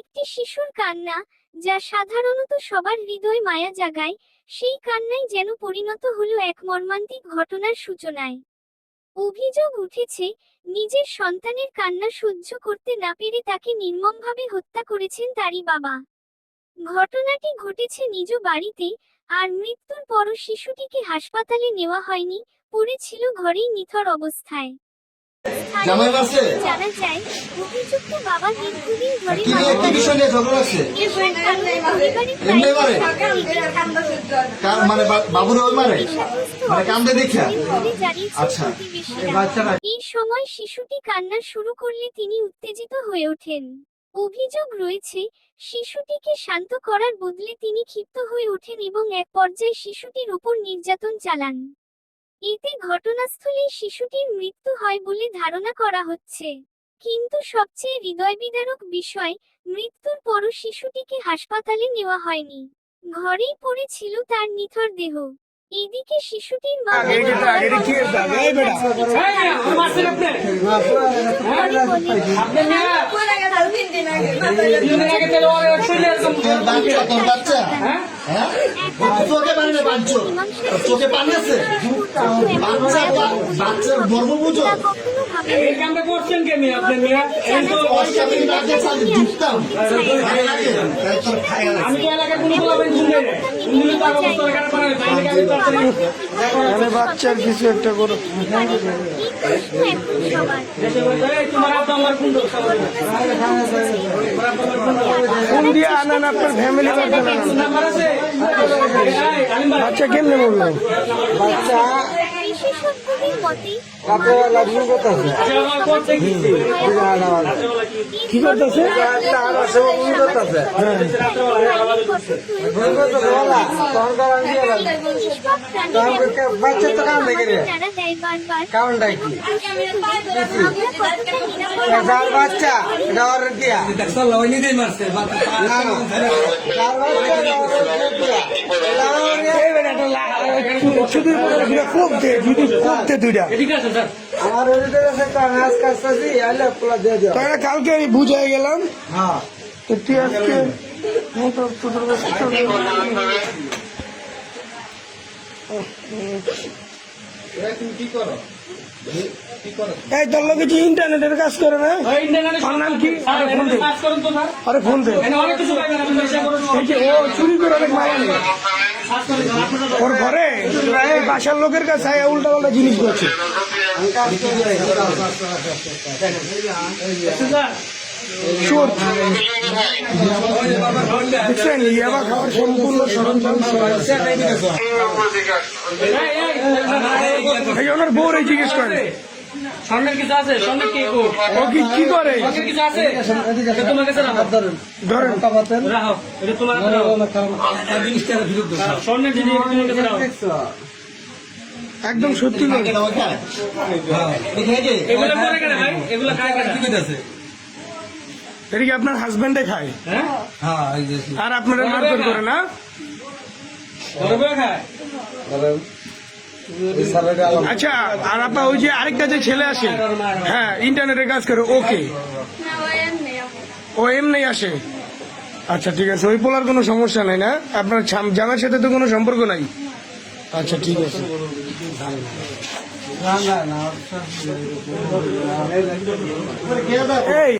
একটি শিশুর কান্না, যা সাধারণত সবার হৃদয় মায়া জাগায়, সেই কান্নাই যেন পরিণত হলো এক মর্মান্তিক ঘটনার সূচনায়। অভিযোগ উঠেছে, নিজের সন্তানের কান্না সহ্য করতে না পেরে তাকে নির্মমভাবে হত্যা করেছেন তারই বাবা। ঘটনাটি ঘটেছে নিজ বাড়িতে, আর মৃত্যুর পরও শিশুটিকে হাসপাতালে নেওয়া হয়নি, পড়েছিল ঘরেই নিথর অবস্থায়। জামাই মারছে? জানা যায়, অভিযুক্ত বাবা দীর্ঘদিন ধরে কি নিয়ে, কি বিষয় নিয়ে ঝগড়া আছে? এমনি মারে? মানে বাবুরে ওই মারে? মানে কান্দে দেখা? আচ্ছা। এই সময় শিশুটি কান্না শুরু করলে তিনি উত্তেজিত হয়ে ওঠেন। অভিযোগ রয়েছে, শিশুটিকে শান্ত করার বদলে তিনি ক্ষিপ্ত হয়ে ওঠেন এবং এক পর্যায়ে শিশুটির উপর নির্যাতন চালান। এতে ঘটনাস্থলেই শিশুটির মৃত্যু হয় বলে ধারণা করা হচ্ছে। কিন্তু সবচেয়ে হৃদয়বিদারক বিষয়, মৃত্যুর পরও শিশুটিকে হাসপাতালে নেওয়া হয়নি। ঘরেই পড়েছিল তার নিথর দেহ। এদিকে শিশুটির মা চোখে পানি আছে? বাচ্চার গর্ব বুঝো? বাচ্চার কিছু একটা করো। ফোন দিয়ে আনান আপনার ফ্যামিলি বাচ্চা কেমনে বললো? বাচ্চা কি করতেছে? বাচ্চা তো কাম দেখে কারণটাই কি? বাচ্চা দিয়া কালকে আমি বুঝাই গেলাম। তুই আজকে এই তোর লোক কিছু ইন্টারনেটের কাজ করে না? নাম কি? আরে ফোন দে। ও চুরি করে অনেক মারা নেই ওর ঘরে, বাসার লোকের কাছে উল্টা পাল্টা জিনিস করছে। দেখছেন ইয়াবা খাওয়ার সম্পূর্ণ সরঞ্জাম ওনার বউরে জিজ্ঞেস করেন স্বর্ণের কিছু আছে? স্বর্ণের কি কি করে? কিছু আছে? তোমার কাছে ধরেন রাখো, এটা তোমার স্বর্ণের জিনিস তোমার কাছে রাখো। একদম সত্যি এগুলো করে কেন ভাই? এগুলো খায় কেন? এটা কি আপনার হাজবেন্ডে খায়? আর আপনারা মারধর করে না? খায়। আচ্ছা, আর আপা ওই যে আরেকটা যে ছেলে আসে, হ্যাঁ ইন্টারনেটের কাজ করে, ওকে ও এমনি আসে? আচ্ছা ঠিক আছে, ওই পোলার কোনো সমস্যা নাই না? আপনার জামার সাথে তো কোনো সম্পর্ক নাই? আচ্ছা ঠিক আছে। এই